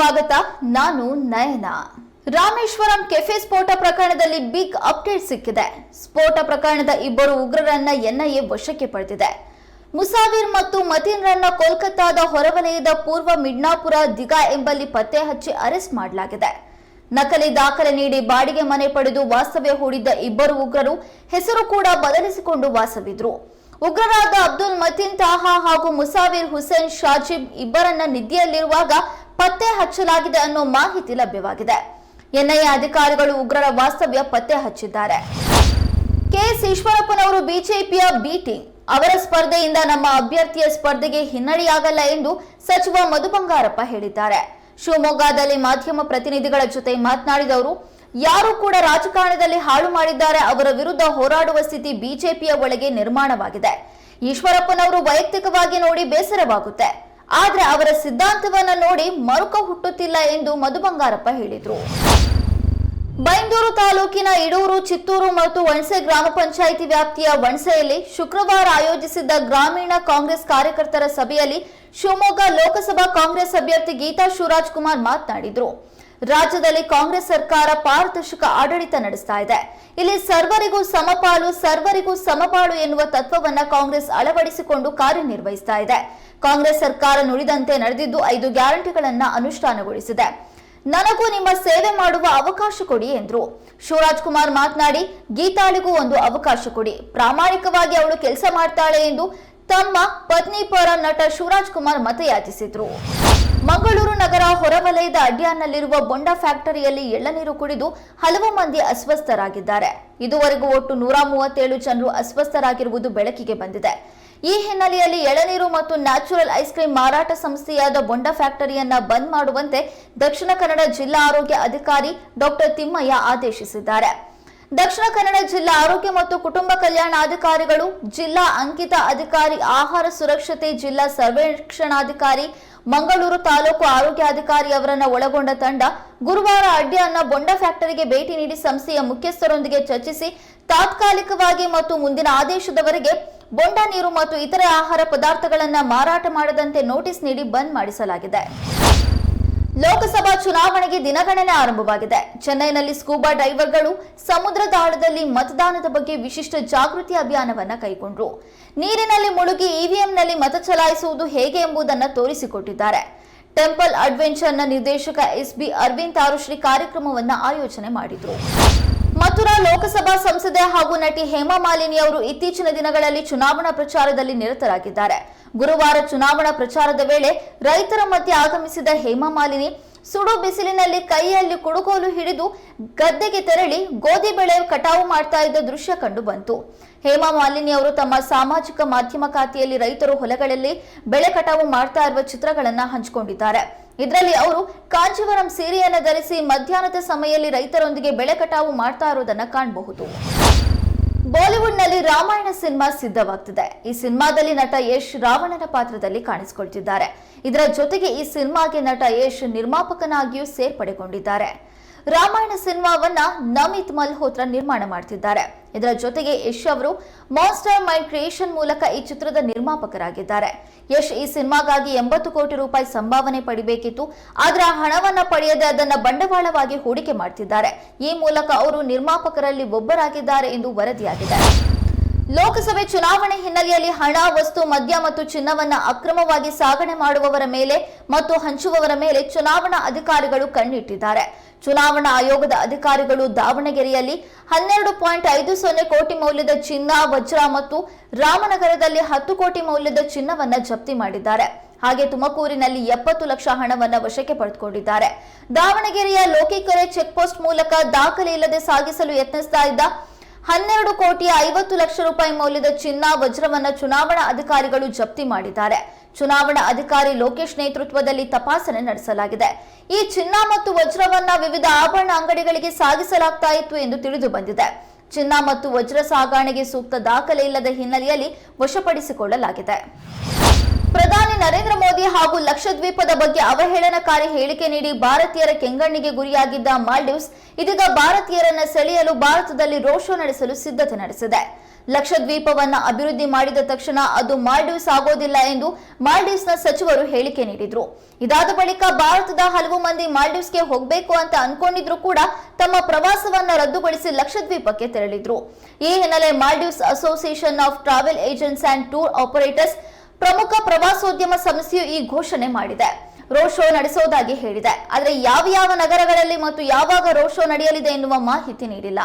ಸ್ವಾಗತ. ನಾನು ನಯನ. ರಾಮೇಶ್ವರಂ ಕೆಫೆ ಸ್ಫೋಟ ಪ್ರಕರಣದಲ್ಲಿ ಬಿಗ್ ಅಪ್ಡೇಟ್ ಸಿಕ್ಕಿದೆ. ಸ್ಫೋಟ ಪ್ರಕರಣದ ಇಬ್ಬರು ಉಗ್ರರನ್ನ ಎನ್ಐಎ ವಶಕ್ಕೆ ಪಡೆದಿದೆ. ಮುಸಾವಿರ್ ಮತ್ತು ಮತೀನ್ರನ್ನ ಕೋಲ್ಕತ್ತಾದ ಹೊರವಲಯದ ಪೂರ್ವ ಮಿಡ್ನಾಪುರ ದಿಗಾ ಎಂಬಲ್ಲಿ ಪತ್ತೆ ಹಚ್ಚಿ ಅರೆಸ್ಟ್ ಮಾಡಲಾಗಿದೆ. ನಕಲಿ ದಾಖಲೆ ನೀಡಿ ಬಾಡಿಗೆ ಮನೆ ಪಡೆದು ವಾಸ್ತವ್ಯ ಹೂಡಿದ್ದ ಇಬ್ಬರು ಉಗ್ರರು ಹೆಸರು ಕೂಡ ಬದಲಿಸಿಕೊಂಡು ವಾಸವಿದ್ರು. ಉಗ್ರರಾದ ಅಬ್ದುಲ್ ಮತೀನ್ ತಾಹಾ ಹಾಗೂ ಮುಸಾವಿರ್ ಹುಸೇನ್ ಶಾಜಿಬ್ ಇಬ್ಬರನ್ನ ನಿದ್ದೆಯಲ್ಲಿರುವಾಗ ಪತ್ತೆ ಹಚ್ಚಲಾಗಿದೆ ಅನ್ನೋ ಮಾಹಿತಿ ಲಭ್ಯವಾಗಿದೆ. ಎನ್ಐಎ ಅಧಿಕಾರಿಗಳು ಉಗ್ರರ ವಾಸ್ತವ್ಯ ಪತ್ತೆ ಹಚ್ಚಿದ್ದಾರೆ. ಕೆಎಸ್ ಈಶ್ವರಪ್ಪನವರು ಬಿಜೆಪಿಯ ಬಿ-ಟೀಮ್. ಅವರ ಸ್ಪರ್ಧೆಯಿಂದ ನಮ್ಮ ಅಭ್ಯರ್ಥಿಯ ಸ್ಪರ್ಧೆಗೆ ಹಿನ್ನಡೆಯಾಗಲ್ಲ ಎಂದು ಸಚಿವ ಮಧು ಬಂಗಾರಪ್ಪ ಹೇಳಿದ್ದಾರೆ. ಶಿವಮೊಗ್ಗದಲ್ಲಿ ಮಾಧ್ಯಮ ಪ್ರತಿನಿಧಿಗಳ ಜೊತೆ ಮಾತನಾಡಿದ ಅವರು, ಯಾರು ಕೂಡ ರಾಜಕಾರಣದಲ್ಲಿ ಹಾಳು ಮಾಡಿದ್ದಾರೆ, ಅವರ ವಿರುದ್ಧ ಹೋರಾಡುವ ಸ್ಥಿತಿ ಬಿಜೆಪಿಯ ಒಳಗೆ ನಿರ್ಮಾಣವಾಗಿದೆ. ಈಶ್ವರಪ್ಪನವರು ವೈಯಕ್ತಿಕವಾಗಿ ನೋಡಿ ಬೇಸರವಾಗುತ್ತೆ, ಆದ್ರೆ ಅವರ ಸಿದ್ಧಾಂತವನ್ನ ನೋಡಿ ಮರುಕ ಹುಟ್ಟುತ್ತಿಲ್ಲ ಎಂದು ಮಧು ಬಂಗಾರಪ್ಪ ಹೇಳಿದರು. ಬೈಂದೂರು ತಾಲೂಕಿನ ಇಡೂರು, ಚಿತ್ತೂರು ಮತ್ತು ವಣಸೆ ಗ್ರಾಮ ಪಂಚಾಯಿತಿ ವ್ಯಾಪ್ತಿಯ ವಣಸೆಯಲ್ಲಿ ಶುಕ್ರವಾರ ಆಯೋಜಿಸಿದ್ದ ಗ್ರಾಮೀಣ ಕಾಂಗ್ರೆಸ್ ಕಾರ್ಯಕರ್ತರ ಸಭೆಯಲ್ಲಿ ಶಿವಮೊಗ್ಗ ಲೋಕಸಭಾ ಕಾಂಗ್ರೆಸ್ ಅಭ್ಯರ್ಥಿ ಗೀತಾ ಶಿವರಾಜ್ ಕುಮಾರ್ ಮಾತನಾಡಿದರು. ರಾಜ್ಯದಲ್ಲಿ ಕಾಂಗ್ರೆಸ್ ಸರ್ಕಾರ ಪಾರದರ್ಶಕ ಆಡಳಿತ ನಡೆಸ್ತಾ ಇದೆ. ಇಲ್ಲಿ ಸರ್ವರಿಗೂ ಸಮಪಾಲು, ಸರ್ವರಿಗೂ ಸಮಪಾಲು ಎನ್ನುವ ತತ್ವವನ್ನ ಕಾಂಗ್ರೆಸ್ ಅಳವಡಿಸಿಕೊಂಡು ಕಾರ್ಯನಿರ್ವಹಿಸ್ತಾ ಇದೆ. ಕಾಂಗ್ರೆಸ್ ಸರ್ಕಾರ ನುಡಿದಂತೆ ನಡೆದಿದ್ದು 5 ಗ್ಯಾರಂಟಿಗಳನ್ನ ಅನುಷ್ಠಾನಗೊಳಿಸಿದೆ. ನನಗೂ ನಿಮ್ಮ ಸೇವೆ ಮಾಡುವ ಅವಕಾಶ ಕೊಡಿ ಎಂದ್ರು. ಶಿವರಾಜ್ ಕುಮಾರ್ ಮಾತನಾಡಿ, ಗೀತಾಳಿಗೂ ಒಂದು ಅವಕಾಶ ಕೊಡಿ, ಪ್ರಾಮಾಣಿಕವಾಗಿ ಅವಳು ಕೆಲಸ ಮಾಡ್ತಾಳೆ ಎಂದು ತಮ್ಮ ಪತ್ನಿ ಪರ ನಟ ಶಿವರಾಜ್ ಕುಮಾರ್ ಮತಯಾಚಿಸಿದ್ರು. ಮಂಗಳೂರು ನಗರ ಹೊರವಲಯದ ಅಡ್ಯಾನ್ನಲ್ಲಿರುವ ಬೊಂಡ ಫ್ಯಾಕ್ಟರಿಯಲ್ಲಿ ಎಳ್ಳನೀರು ಕುಡಿದು ಹಲವು ಮಂದಿ ಅಸ್ವಸ್ಥರಾಗಿದ್ದಾರೆ. ಇದುವರೆಗೂ ಒಟ್ಟು 137 ಜನರು ಅಸ್ವಸ್ಥರಾಗಿರುವುದು ಬೆಳಕಿಗೆ ಬಂದಿದೆ. ಈ ಹಿನ್ನೆಲೆಯಲ್ಲಿ ಎಳನೀರು ಮತ್ತು ನ್ಯಾಚುರಲ್ ಐಸ್ ಕ್ರೀಂ ಮಾರಾಟ ಸಂಸ್ಥೆಯಾದ ಬೊಂಡ ಫ್ಯಾಕ್ಟರಿಯನ್ನ ಬಂದ್ ಮಾಡುವಂತೆ ದಕ್ಷಿಣ ಕನ್ನಡ ಜಿಲ್ಲಾ ಆರೋಗ್ಯ ಅಧಿಕಾರಿ ಡಾಕ್ಟರ್ ತಿಮ್ಮಯ್ಯ ಆದೇಶಿಸಿದ್ದಾರೆ. ದಕ್ಷಿಣ ಕನ್ನಡ ಜಿಲ್ಲಾ ಆರೋಗ್ಯ ಮತ್ತು ಕುಟುಂಬ ಕಲ್ಯಾಣಾಧಿಕಾರಿಗಳು, ಜಿಲ್ಲಾ ಅಂಕಿತ ಅಧಿಕಾರಿ, ಆಹಾರ ಸುರಕ್ಷತೆ, ಜಿಲ್ಲಾ ಸರ್ವೇಕ್ಷಣಾಧಿಕಾರಿ, ಮಂಗಳೂರು ತಾಲೂಕು ಆರೋಗ್ಯಾಧಿಕಾರಿ ಅವರನ್ನ ಒಳಗೊಂಡ ತಂಡ ಗುರುವಾರ ಅಡ್ಯಾನ್ನ ಬೊಂಡ ಫ್ಯಾಕ್ಟರಿಗೆ ಭೇಟಿ ನೀಡಿ ಸಂಸ್ಥೆಯ ಮುಖ್ಯಸ್ಥರೊಂದಿಗೆ ಚರ್ಚಿಸಿ ತಾತ್ಕಾಲಿಕವಾಗಿ ಮತ್ತು ಮುಂದಿನ ಆದೇಶದವರೆಗೆ ಬೊಂಡ ನೀರು ಮತ್ತು ಇತರೆ ಆಹಾರ ಪದಾರ್ಥಗಳನ್ನು ಮಾರಾಟ ಮಾಡದಂತೆ ನೋಟಿಸ್ ನೀಡಿ ಬಂದ್ ಮಾಡಿಸಲಾಗಿದೆ. ಲೋಕಸಭಾ ಚುನಾವಣೆಗೆ ದಿನಗಣನೆ ಆರಂಭವಾಗಿದೆ. ಚೆನ್ನೈನಲ್ಲಿ ಸ್ಕೂಬಾ ಡೈವರ್ಗಳು ಸಮುದ್ರದ ಆಳದಲ್ಲಿ ಮತದಾನದ ಬಗ್ಗೆ ವಿಶಿಷ್ಟ ಜಾಗೃತಿ ಅಭಿಯಾನವನ್ನ ಕೈಗೊಂಡರು. ನೀರಿನಲ್ಲಿ ಮುಳುಗಿ ಇವಿಎಂನಲ್ಲಿ ಮತ ಚಲಾಯಿಸುವುದು ಹೇಗೆ ಎಂಬುದನ್ನು ತೋರಿಸಿಕೊಟ್ಟಿದ್ದಾರೆ. ಟೆಂಪಲ್ ಅಡ್ವೆಂಚರ್ನ ನಿರ್ದೇಶಕ ಎಸ್.ಬಿ. ಅರವಿಂದ್ ತಾರುಶ್ರೀ ಕಾರ್ಯಕ್ರಮವನ್ನ ಆಯೋಜನೆ ಮಾಡಿದ್ರು. ಮಥುರಾ ಲೋಕಸಭಾ ಸಂಸದೆ ಹಾಗೂ ನಟಿ ಹೇಮಾ ಮಾಲಿನಿ ಅವರು ಇತ್ತೀಚಿನ ದಿನಗಳಲ್ಲಿ ಚುನಾವಣಾ ಪ್ರಚಾರದಲ್ಲಿ ನಿರತರಾಗಿದ್ದಾರೆ. ಗುರುವಾರ ಚುನಾವಣಾ ಪ್ರಚಾರದ ವೇಳೆ ರೈತರ ಮಧ್ಯೆ ಆಗಮಿಸಿದ ಹೇಮಾ ಮಾಲಿನಿ ಸುಡು ಬಿಸಿಲಿನಲ್ಲಿ ಕೈಯಲ್ಲಿ ಕುಡುಗೋಲು ಹಿಡಿದು ಗದ್ದೆಗೆ ತೆರಳಿ ಗೋಧಿ ಬೆಳೆ ಕಟಾವು ಮಾಡ್ತಾ ಇದ್ದ ದೃಶ್ಯ ಕಂಡು ಬಂತು. ಹೇಮಾ ಮಾಲಿನಿ ಅವರು ತಮ್ಮ ಸಾಮಾಜಿಕ ಮಾಧ್ಯಮ ಖಾತೆಯಲ್ಲಿ ರೈತರು ಹೊಲಗಳಲ್ಲಿ ಬೆಳೆ ಕಟಾವು ಮಾಡ್ತಾ ಇರುವ ಚಿತ್ರಗಳನ್ನ ಹಂಚಿಕೊಂಡಿದ್ದಾರೆ. ಇದರಲ್ಲಿ ಅವರು ಕಾಂಚೀವರಂ ಸೀರೆಯನ್ನು ಧರಿಸಿ ಮಧ್ಯಾಹ್ನದ ಸಮಯದಲ್ಲಿ ರೈತರೊಂದಿಗೆ ಬೆಳೆ ಕಟಾವು ಮಾಡ್ತಾ ಇರೋದನ್ನ ಕಾಣಬಹುದು. ಬಾಲಿವುಡ್ನಲ್ಲಿ ರಾಮಾಯಣ ಸಿನಿಮಾ ಸಿದ್ಧವಾಗ್ತಿದೆ. ಈ ಸಿನಿಮಾದಲ್ಲಿ ನಟ ಯಶ್ ರಾವಣನ ಪಾತ್ರದಲ್ಲಿ ಕಾಣಿಸಿಕೊಳ್ತಿದ್ದಾರೆ. ಇದರ ಜೊತೆಗೆ ಈ ಸಿನಿಮಾಗೆ ನಟ ಯಶ್ ನಿರ್ಮಾಪಕನಾಗಿಯೂ ಸೇರ್ಪಡೆಗೊಂಡಿದ್ದಾರೆ. ರಾಮಾಯಣ ಸಿನಿಮಾವನ್ನ ನಮಿತ್ ಮಲ್ಹೋತ್ರಾ ನಿರ್ಮಾಣ ಮಾಡ್ತಿದ್ದಾರೆ. ಇದರ ಜೊತೆಗೆ ಯಶ್ ಅವರು ಮಾನ್ಸ್ಟರ್ ಮೈಂಡ್ ಕ್ರಿಯೇಷನ್ ಮೂಲಕ ಈ ಚಿತ್ರದ ನಿರ್ಮಾಪಕರಾಗಿದ್ದಾರೆ. ಯಶ್ ಈ ಸಿನಿಮಾಗಾಗಿ 80 ಕೋಟಿ ರೂಪಾಯಿ ಸಂಭಾವನೆ ಪಡಿಬೇಕಿತ್ತು, ಆದ್ರೆ ಆ ಹಣವನ್ನ ಪಡೆಯದೆ ಅದನ್ನ ಬಂಡವಾಳವಾಗಿ ಹೂಡಿಕೆ ಮಾಡ್ತಿದ್ದಾರೆ. ಈ ಮೂಲಕ ಅವರು ನಿರ್ಮಾಪಕರಲ್ಲಿ ಒಬ್ಬರಾಗಿದ್ದಾರೆ ಎಂದು ವರದಿಯಾಗಿದೆ. ಲೋಕಸಭೆ ಚುನಾವಣೆ ಹಿನ್ನೆಲೆಯಲ್ಲಿ ಹಣ, ವಸ್ತು, ಮದ್ಯ ಮತ್ತು ಚಿನ್ನವನ್ನ ಅಕ್ರಮವಾಗಿ ಸಾಗಣೆ ಮಾಡುವವರ ಮೇಲೆ ಮತ್ತು ಹಂಚುವವರ ಮೇಲೆ ಚುನಾವಣಾ ಅಧಿಕಾರಿಗಳು ಕಣ್ಣಿಟ್ಟಿದ್ದಾರೆ. ಚುನಾವಣಾ ಆಯೋಗದ ಅಧಿಕಾರಿಗಳು ದಾವಣಗೆರೆಯಲ್ಲಿ 12.50 ಕೋಟಿ ಮೌಲ್ಯದ ಚಿನ್ನ, ವಜ್ರ ಮತ್ತು ರಾಮನಗರದಲ್ಲಿ 10 ಕೋಟಿ ಮೌಲ್ಯದ ಚಿನ್ನವನ್ನ ಜಪ್ತಿ ಮಾಡಿದ್ದಾರೆ. ಹಾಗೆ ತುಮಕೂರಿನಲ್ಲಿ 70 ಲಕ್ಷ ಹಣವನ್ನ ವಶಕ್ಕೆ ಪಡೆದುಕೊಂಡಿದ್ದಾರೆ. ದಾವಣಗೆರೆಯ ಲೋಕಿಕೆರೆ ಚೆಕ್ ಪೋಸ್ಟ್ ಮೂಲಕ ದಾಖಲೆ ಇಲ್ಲದೆ ಸಾಗಿಸಲು ಯತ್ನಿಸ್ತಾ ಇದ್ದ 12 ಕೋಟಿ 50 ಲಕ್ಷ ರೂಪಾಯಿ ಮೌಲ್ಯದ ಚಿನ್ನ, ವಜ್ರವನ್ನ ಚುನಾವಣಾ ಅಧಿಕಾರಿಗಳು ಜಪ್ತಿ ಮಾಡಿದ್ದಾರೆ. ಚುನಾವಣಾ ಅಧಿಕಾರಿ ಲೋಕೇಶ್ ನೇತೃತ್ವದಲ್ಲಿ ತಪಾಸಣೆ ನಡೆಸಲಾಗಿದೆ. ಈ ಚಿನ್ನ ಮತ್ತು ವಜ್ರವನ್ನ ವಿವಿಧ ಆಭರಣ ಅಂಗಡಿಗಳಿಗೆ ಸಾಗಿಸಲಾಗ್ತಾ ಇತ್ತು ಎಂದು ತಿಳಿದು ಬಂದಿದೆ. ಚಿನ್ನ ಮತ್ತು ವಜ್ರ ಸಾಗಣೆಗೆ ಸೂಕ್ತ ದಾಖಲೆ ಇಲ್ಲದ ಹಿನ್ನೆಲೆಯಲ್ಲಿ ವಶಪಡಿಸಿಕೊಳ್ಳಲಾಗಿದೆ. ಪ್ರಧಾನಿ ನರೇಂದ್ರ ಮೋದಿ ಹಾಗೂ ಲಕ್ಷದ್ವೀಪದ ಬಗ್ಗೆ ಅವಹೇಳನಕಾರಿ ಹೇಳಿಕೆ ನೀಡಿ ಭಾರತೀಯರ ಕೆಂಗಣ್ಣಿಗೆ ಗುರಿಯಾಗಿದ್ದ ಮಾಲ್ಡೀವ್ಸ್ ಇದೀಗ ಭಾರತೀಯರನ್ನ ಸೆಳೆಯಲು ಭಾರತದಲ್ಲಿ ರೋಡ್ ಶೋ ನಡೆಸಲು ಸಿದ್ಧತೆ ನಡೆಸಿದೆ. ಲಕ್ಷದ್ವೀಪವನ್ನ ಅಭಿವೃದ್ಧಿ ಮಾಡಿದ ತಕ್ಷಣ ಅದು ಮಾಲ್ಡೀವ್ಸ್ ಆಗೋದಿಲ್ಲ ಎಂದು ಮಾಲ್ಡೀವ್ಸ್ನ ಸಚಿವರು ಹೇಳಿಕೆ ನೀಡಿದ್ರು. ಇದಾದ ಬಳಿಕ ಭಾರತದ ಹಲವು ಮಂದಿ ಮಾಲ್ಡೀವ್ಸ್ಗೆ ಹೋಗಬೇಕು ಅಂತ ಅನ್ಕೊಂಡಿದ್ರು ಕೂಡ ತಮ್ಮ ಪ್ರವಾಸವನ್ನ ರದ್ದುಗೊಳಿಸಿ ಲಕ್ಷದ್ವೀಪಕ್ಕೆ ತೆರಳಿದ್ರು. ಈ ಹಿನ್ನೆಲೆ Maldives association of travel agents and tour operators ಪ್ರಮುಖ ಪ್ರವಾಸೋದ್ಯಮ ಸಂಸ್ಥೆಯು ಈ ಘೋಷಣೆ ಮಾಡಿದೆ. ರೋಡ್ ಶೋ ನಡೆಸೋದಾಗಿ ಹೇಳಿದೆ. ಆದರೆ ಯಾವ ನಗರಗಳಲ್ಲಿ ಮತ್ತು ಯಾವಾಗ ರೋಡ್ ಶೋ ನಡೆಯಲಿದೆ ಎನ್ನುವ ಮಾಹಿತಿ ನೀಡಿಲ್ಲ.